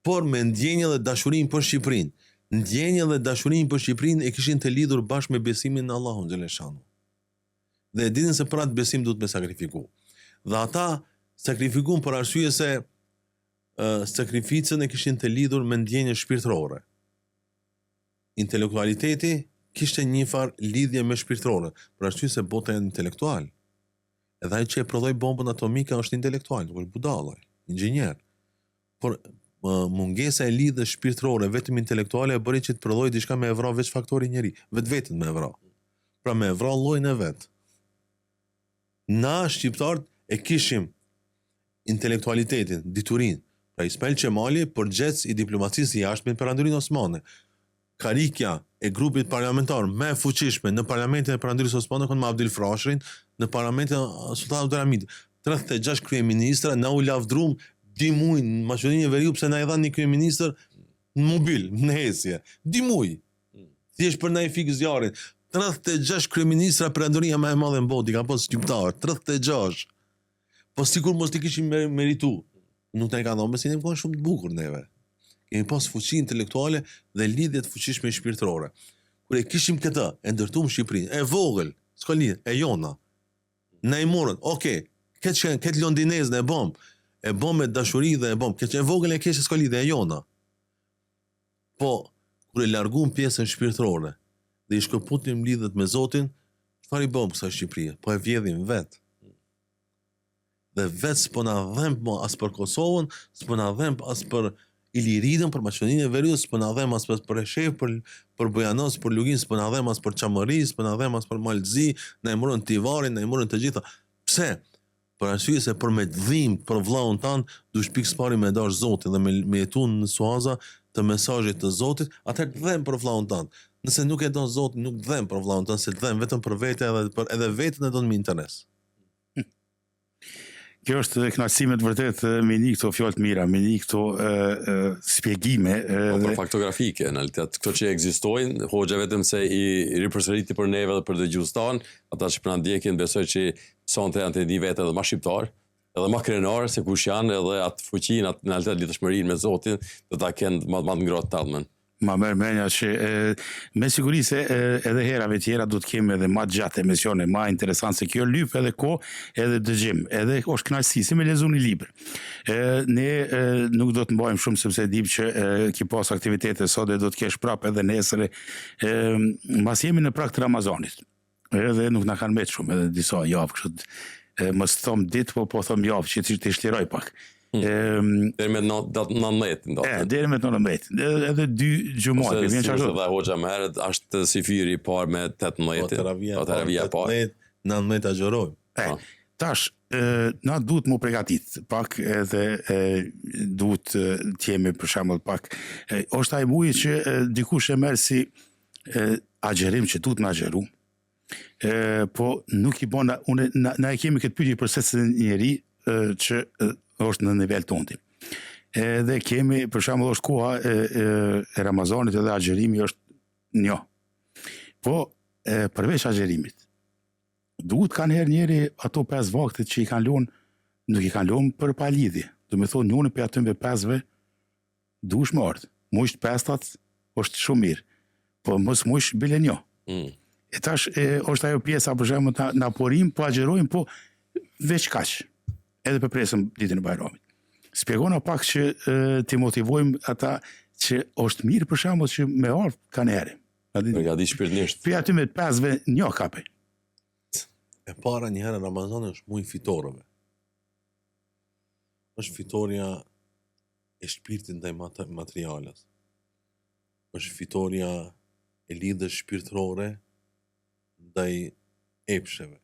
por me ndjenjë dhe dashurinë për Shqipërinë. Ndjenjë dhe dashurinë për Shqipërinë e kishin të lidhur bashkë me besimin në Allahun xhaleshanu. Dhe e dinin se për atë besim duhet me sakrifiku. Dhe ata sakrifikuan për arsye se sakrificën e kishin të lidhur me ndjenjë shpirtërore. Intelektualiteti kishte një farë lidhje me shpirtërore, për arsye se bota janë intelektual. Edhe ai që e prodhoi bombën atomike është intelektual, është budallaj, inxhinier. Por mungesa e lidhjes shpirtërore vetëm intelektuale e bëri që të prodhoi diçka me evra veç faktori njeri, vetën me evra. Pra me evra llojin e vet. Na shqiptarët e kishim intelektualitetin, diturinë. Pra Ismail Qemali përgjithës i diplomacisë jashtme në Perandorinë Osmane. Karikja e grupit parlamentar më e fuqishme në parlamentin e Perandorinë Osmane kon me Abdil Frashrin, në parlamentin e Sultan Abdulhamid. 36 kryeministra na u lavdrum 2 muaj në Maqedoninë e Veriut pse na i dhanë një kryeministër në mobil, në hesje. 2 muaj. Thjesht për na i fik zjarrin. 36 kryeministra Perandoria më e madhe në botë, ka pas shqiptar, 36. Po sikur mos i kishin meritu. Nuk ta i kanë dhënë, mesin e kanë shumë të bukur neve. Kemi pas fuqi intelektuale dhe lidhje të fuqishme shpirtërore. Kur e kishim këtë, e ndërtuam Shqipërinë, e vogël, s'ka lidhje, e jona. Na i morën, okay, këtë londinezën e bëm me dashuri dhe e bëm, këtë e vogël e keq s'ka lidhje, e jona. Po kur e larguam pjesën shpirtërore dhe i shkëputim lidhjet me Zotin, Çfarë i bëm kësaj Shqipërie? Po e vjedhim vetë. Dhe vetë s'po na dhem as për Kosovën, s'po na dhem as për Iliridën, për Maqedoninë e Veriut, s'po na dhem as për Eshev, për Bujanos, për Lugin, s'po na dhem as për Çamëri, s'po na dhem as për Malzi, na e morën Tivarin, na e morën të gjitha. Pse? Për arsye se për me dhimbje për vllahun tan, duhet pikë pari me dash Zotin dhe me jetu në suaza të mesazhit të Zotit, atëherë dhem për vllahun tan. Nëse nuk e don Zotin, nuk dhem për vllahun tan, se dhem vetëm për vete edhe vetën e don me interes. Kjo është kënaqësime të vërtet me një këto fjalë të mira, me një këto shpjegime. Për faktografike, në realitet, këto që ekzistojnë, hoxha vetëm se i ripërsëriti për neve dhe për dëgjues tan, ata që na ndjekin besoj që sonte janë të di vetë edhe më shqiptar, edhe më krenar se kush janë, edhe atë fuqinë, atë në realitet lidhshmërinë me Zotin, do ta kenë më të ngrohtë tallmen. Ma merr menja që me siguri se edhe herave tjera do të kemi edhe më gjatë emisione, më interesant se kjo lyp edhe kohë, edhe dëgjim, edhe është kënaqësi si me lexuar një libër. Ne nuk do të mbajmë shumë sepse dim që ki pas aktivitete sot dhe do të kesh prapë edhe nesër. Mbas jemi në prag të Ramazanit. Edhe nuk na kanë mbet shumë edhe disa javë kështu. Mos thom ditë, po thom javë që të shliroj pak. Deri me 19. Deri me 19. Edhe 2 xhumat, vjen çfarë? Dhe hoxha më herët është si fyri i parë me 18. Teravia parë. 19 agjërojmë. Tash na duhet mu përgatit pak edhe duhet të jemi për shembull pak është ai muji që dikush e merr si agjerim që duhet na agjeru. Po nuk i bën na e kemi këtë pyetje për secilin njeri që është në nivel tonë. Edhe kemi, për shembull, është koha e Ramazanit edhe agjerimi është një. Po, përveç agjerimit, duhet kanë herë njeri ato 5 vaktet që i kanë lënë, nuk i kanë lënë për pa lidhje. Do me thonë, njëri për atyre 5-ve duhesh më ardh. Mujt 5-tat është shumë mirë. Po mos mujt bile një. E tash është ajo pjesa për shembull na porim, po agjerojmë, po veç kaq. Edhe për presëm ditën e Bajramit. Shpjegona pak që ti motivojmë ata që është mirë për shembull që me ardh kanë herë. Përgati shpirtërisht. Për aty me 5-ve një kape. E para një herë Ramazani është muaj fitorëve. Është fitoria e shpirtit ndaj materiales. Është fitoria e lidhjes shpirtërore ndaj epsheve.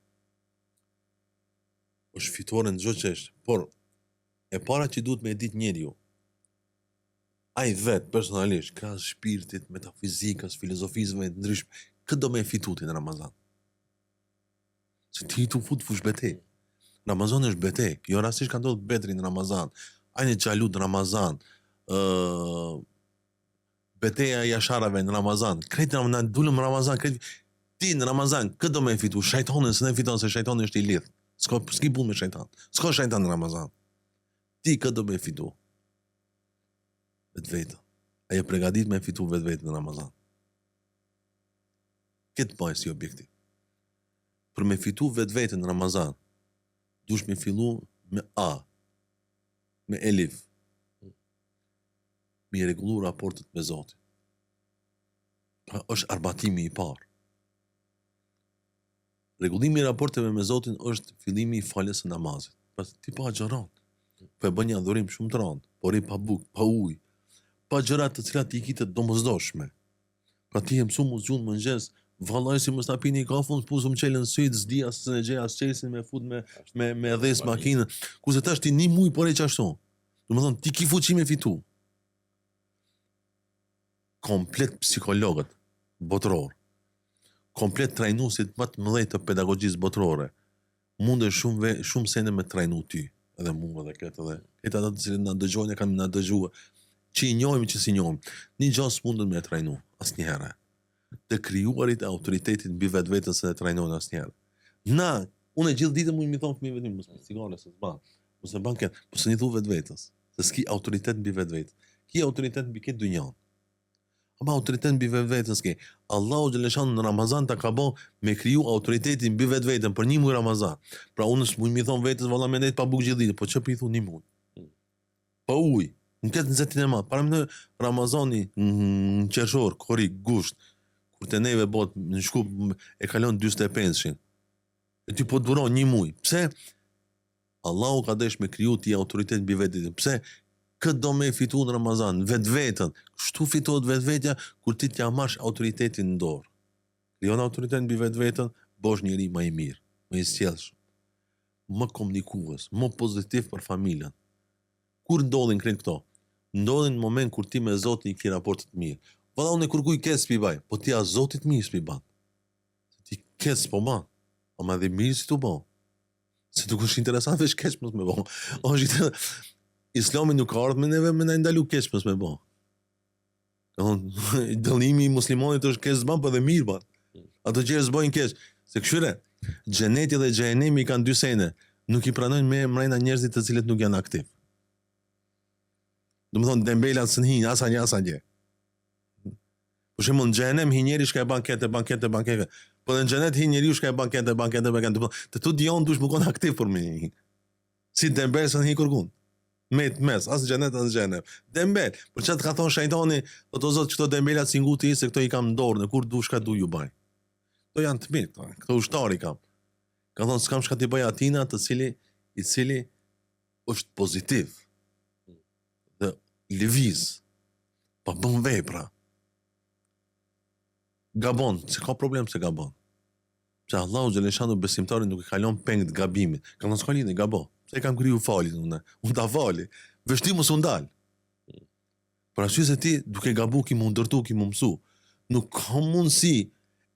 Është fitore në çdo çështje, por e para që duhet me ditë njeriu, ai vetë personalisht, krahas shpirtit, metafizikës, filozofisë të ndryshme, këtë do me fitu ti në Ramazan. Se ti tu fut fush betej. Ramazan është betej, jo rastisht ka ndodhur Bedri në Ramazan, Ajni Xhalut në Ramazan, beteja e Jasharave në Ramazan, kretë në dulëm Ramazan, ti në Ramazan, këtë do me fitu, shejtanin se ne fiton se shejtani është i lidh. S'ki punë me shejtan. S'ka shejtan në Ramazan. Ti këtë do me fitu. Vetë. Ajo pregadit me fitu vetë në Ramazan. Këtë bëjë si objektiv. Për me fitu vetë në Ramazan, dush me fillu me A, me elif, me rregullu raportet me Zotin. Pra është arbatimi i parë. Rregullimi i raporteve me Zotin është fillimi i faljes së namazit. Pas ti pa xharon. Po e bën një adhurim shumë të rëndë, por i pa bukë, pa ujë, pa gjëra të cilat i kitë domosdoshme. Pra ti e mësu mos gjunë mëngjes, vallaj si mos na pini kafën, pusum çelën syt, s'di as se ne gjej as çelsin me fut me dhes makinën. Kurse tash ti një muj por e çashtu. Domethënë ti ki fuqi me fitu. Komplet psikologët botëror, komplet trajnuesit më të mëdhenj të pedagogjisë botërore, munde shumë sene me trajnu ty, edhe mua edhe këtë edhe ata të cilët na dëgjojnë kanë na dëgjuar, që i njohim që si njohim. Një gjë s'mundën me trajnu asnjëherë. Të krijuarit e autoritetit mbi vetveten se e trajnojnë asnjëherë. Unë gjithë ditën mund mi thon fëmijëve tim, mos cigare se s'ban. Mos e ban këtë, po s'ni thu vetvetes, se s'ki autoritet mbi vetvetes. Ki autoritet mbi këtë dynjan. Ama autoritet mbi vetvetes s'ki. Allahu xhaleshan në Ramazan ta ka bë me kriju autoritetin mbi vetveten për një muaj Ramazan. Pra unë s'mund mi thon vetes valla me net pa bukë gjithë ditën, po ç'po i thu një muaj. Pa ujë. Në këtë nxehtën e madh, para në Ramazani, në qershor, korrik, gusht, kur te neve bot në Shkup e kalon 45-shin. E ti po duron 1 muaj. Pse? Allahu ka desh me kriju ti autoritet mbi vetë. Pse? Këtë do me fitu në Ramazan, vetën. Kështu fitohet vetvetja kur ti t'ja marrësh autoritetin në dorë. Krijon autoritet mbi vetën, bosh njeri më i mirë, më i sjellshëm, më komunikues, më pozitiv për familjen. Kur ndodhin krejt këto? Ndodhin në moment kur ti me Zotin i ke raport të mirë. Valla unë kërkuj kes pi baj, po ti a Zotit mirë s'pi ban. Ti kes po ban, ama dhe mirë si tu ban. Se tuk është interesant veç keq mos me ban. Islami nuk ka ardhur me neve me na ndalu keq mos me ban. Dëllimi i muslimonit është keq s'ban, po dhe mirë ban. Ato që s'bojnë keq, se këshyre, xheneti dhe xhenemi kanë 2 sene, nuk i pranojnë me mrena njerëzit të cilët nuk janë aktiv. Do më thonë, dembelat së n'hin, asa një. Për shembull, në xhenem hi njeri shka e bankete. Po dhe në xhenet hi njeri shka e bankete. Të tu dion dush më konë aktiv për me një. Si dembel së n'hi kërkun. Mes, as xhenet, as xhenem. Dembel, për që të ka thonë shajtani, do të zotë qëto dembelat si nguti se këto i kam dorë, në kur du shka du ju baj. Këto janë të mirë, këto ushtari kam. Ka thonë, s'kam shka t'i bëj atina i cili është pozitiv. Dhe lëviz, pa bën vepra. Gabon, se ka problem se gabon. Se Allahu Gjeleshanu besimtarin nuk e kalon peng të gabimit. Ka në s'ka lidhë, gabo. Se kam kriju falit, unë ta fali. Vështimu së ndalë. Për arsye se ti, duke gabu, ki mu ndërtu, ki mu mësu. Nuk ka mundësi,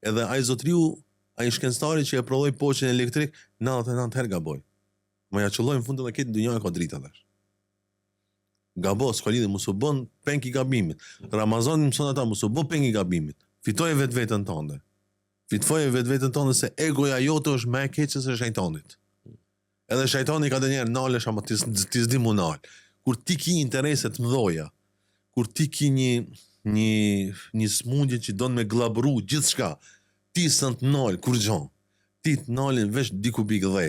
edhe ai zotriu, ai shkencëtari që e prodhoi poçën elektrik, 99 herë gaboj. Ma ja qëlloj në fundë dhe këtë dënjoj ka drita dhash. Gabo, s'ka lidhë, musu bën peng i gabimit. Ramazani mëson ata, musu bën peng i gabimit. Fitoje vetën tënde. Fitoje vetën tënde se egoja jote është më e keqe se shejtanit. Edhe shejtani ka dënjerë nalesh ama ti s'di mu nal. Kur ti ki interese të mëdha, kur ti ki një smundje që don me glabru gjithçka, ti s'në të nal kur gjon. Ti të nalin veç diku pikë dhe.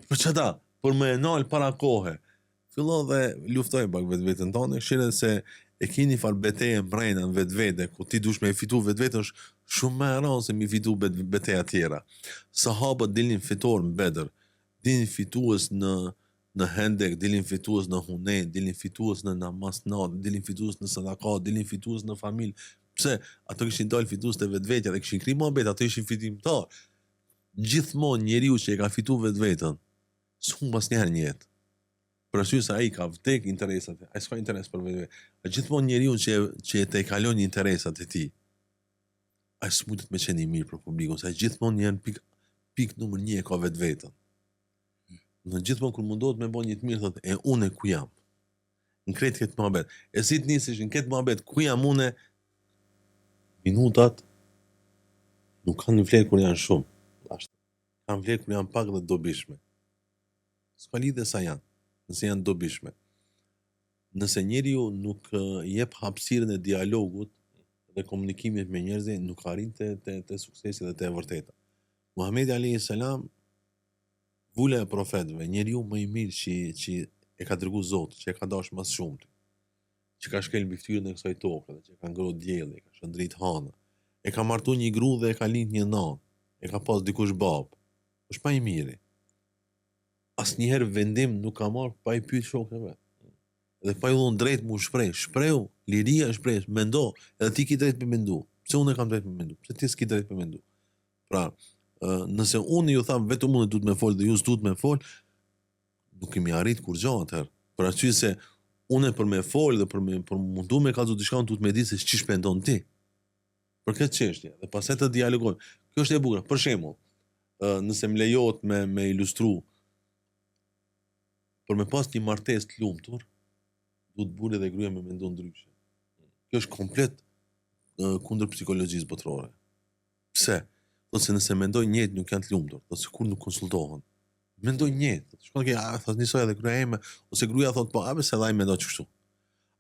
Për çata, për më nal para kohe. Fillo dhe luftoj pak vetën tonë, shire se e keni fal betejë mbrejna në vetvete, ku ti dush me fitu vetvetën është shumë më e rëndë se mi fitu beteja tjera. Sahabët dilnin fitor në Bedër, dilnin fitues në Hendek, dilnin fitues në Hunen, dilnin fitues në namaz natë, dilnin fitues në sadakat, dilnin fitues në familje. Pse? Ato kishin dalë fitues të vetvetja dhe kishin kri mohabet, ato ishin fitimtar. Gjithmonë njeriu që e ka fitu vetvetën, s'humb asnjëherë në jetë. Për arsye se ai ka vdek interesat, ai s'ka interes për vetë. Gjithmonë njeriu që te kalon interesat e tij, ai s'mundet me qenë i mirë për publikun, se gjithmonë janë pik numër 1 e ka vetvetën. Në gjithmonë kur mundohet me bën një të mirë thotë, e unë ku jam? Në kretë këtë mohabet. E si të nisish në këtë mohabet, ku jam unë? Minutat nuk kanë vlerë kur janë shumë. Kanë vlerë kur janë pak dhe dobishme. S'ka lidhje sa janë. Nëse janë dobishme. Nëse njeriu nuk jep hapësirën e dialogut dhe komunikimit me njerëzit, nuk arrin te suksesi dhe te e vërteta. Muhamedi alayhis salam, vula e profetëve, njeriu më i mirë që e ka dërguar Zoti, që e ka dashur më shumë, që ka shkel mbi fytyrën e kësaj toke, që ka ngrohtë dielli, ka shndrit hana, e ka martuar një gru dhe e ka lind një nanë, e ka pas dikush bab, është pa i miri. Asnjëherë vendim nuk ka marrë pa i pyet shokëve vet. Dhe pa i dhënë drejt mu shprehu, liria e shprehjes, mendo, edhe ti ke drejt me mendu. Pse unë kam drejt me mendu? Pse ti s'ke drejt me mendu? Pra, nëse unë ju tham vetëm unë duhet me fol dhe ju s'duhet me fol, nuk kemi arrit kur gjë atëherë. Për arsye se unë për me fol dhe për mundu me kallzu diçka duhet me di se ç'ish mendon ti. Për këtë çështje, dhe pastaj të dialogojmë. Kjo është e bukur. Për shembull, nëse më lejohet me ilustru, për me pas një martesë të lumtur, duhet burri dhe gruaja me mendon ndryshe. Kjo është komplet kundër psikologjisë botërore. Pse? Thotë se nëse mendojnë njëjtë nuk janë të lumtur, thotë se kur nuk konsultohen. Mendojnë njëjtë. Shkon ke, thotë nisoj edhe gruaja ime, ose gruaja thotë po, a se ai mendon kështu.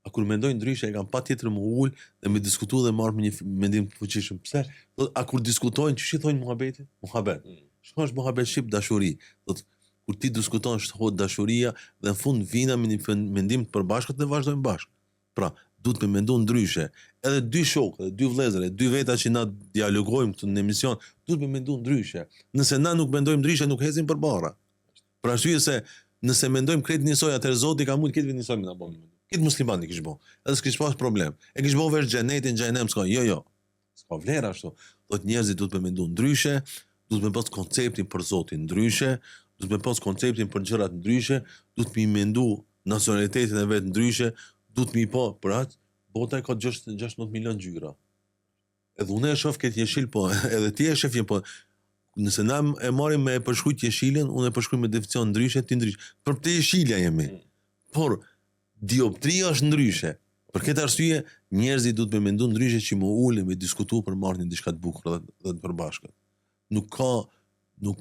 A kur mendojnë ndryshe e kanë patjetër më ul dhe me diskutu dhe marr me një mendim të fuqishëm. Pse? Thotë a kur diskutojnë, ç'i thonë muhabeti? Muhabet. Shkon është muhabet shqip dashuri. Thotë kur ti diskuton shtohet dashuria dhe në fund vina me një mendim të përbashkët dhe vazhdojmë bashkë. Pra, duhet me mendu ndryshe. Edhe dy shokë, dy vëllezër, dy veta që na dialogojmë këtu në emision, duhet me mendu ndryshe. Nëse na nuk mendojmë ndryshe, nuk hecim përpara. Për arsye se nëse mendojmë krejt njësoj, atëherë Zoti ka mund këtë njësoj me na bëjmë. Këtë muslimani kish bë. Edhe s'kish pas problem. E kish bë vesh xhenetin, xhenem s'ka. Jo. S'ka vlerë ashtu. Do të njerëzit duhet me mendu ndryshe, duhet me pas konceptin për Zotin ndryshe, duhet me pas konceptin për gjërat ndryshe, duhet me mendu nacionalitetin e vet ndryshe, duhet me pa për atë, bota ka 16 milion ngjyra. Edhe unë e shoh këtë jeshil, po edhe ti e shef, po nëse na e marrim me përshkruajt jeshilën, unë e përshkruaj me definicion ndryshe, ti ndryshe. Për të jeshilja jemi. Por dioptria është ndryshe. Për këtë arsye, njerëzit duhet me mendu ndryshe që më ulë me diskutu për marrën diçka të bukur dhe të përbashkët. Nuk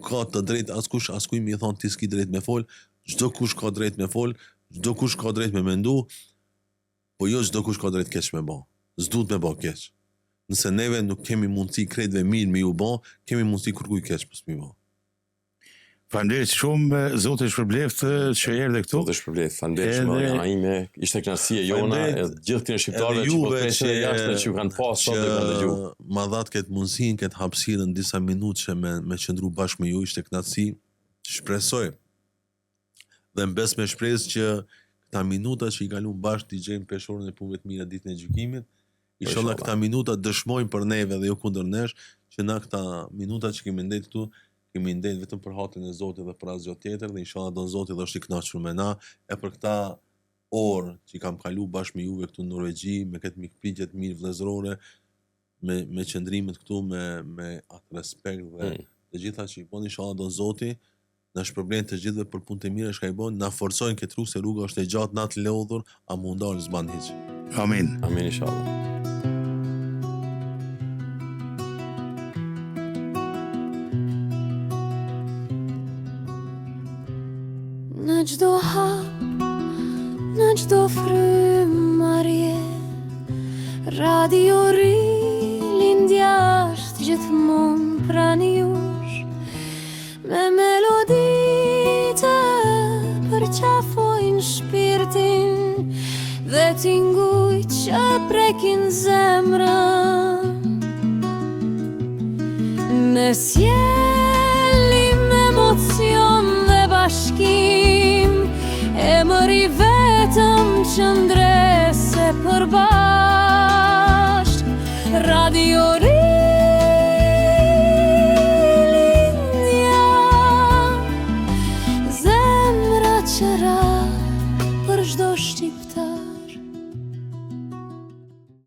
ka të drejtë askush, askuj më i thon ti s'ki drejt me fol, çdo kush ka drejt me fol, çdo kush ka drejt me mendu, po jo çdo kush ka drejt keq me bë. S'duhet me bë keq. Nëse neve nuk kemi mundësi krejtve mirë me ju bë, kemi mundësi kërkuj keq pas mi bë. Faleminderit shumë, Zoti shpërbleft që erdhe këtu. Zoti shpërbleft, faleminderit shumë ime. Ishte kënaqësi e jona, e gjithë këtyre shqiptarëve që po presin jashtë që kanë pasur sot dhe kanë dëgjuar. Ma dhat këtë mundësinë, këtë hapësirën disa minutë që me qëndru bashkë me ju, ishte kënaqësi. Shpresoj. Dhe mbes me shpresë që këta minuta që i kalum bashkë t'i gjejmë peshorën e punëve të mira ditën e gjykimit, inshallah këta minuta dëshmojnë për neve dhe jo kundër nesh, që na këta minuta që kemi ndetë këtu, kemi ndetë vetëm për hatin e Zotit dhe për asgjë tjetër, dhe inshallah don Zoti do është i kënaqur me na, e për këta orë që kam kalu bashkë me juve këtu në Norvegji, me këtë mikpritje të mirë vëllezërore, me qëndrimet këtu me atë respekt dhe të gjitha që i bën, inshallah don Zoti na shpërblen të gjithëve për punë të mira që i bën, na forcojnë këtë rrugë se rruga është e gjatë, natë lodhur, a mundon s'ban hiç. Amin. Amin inshallah. Në gjdo hap, në gjdo frymarrje, radio rilindja është gjithmonë pranë jush, me meloditë përqafojnë shpirtin dhe tinguj që prekin zemrën. Në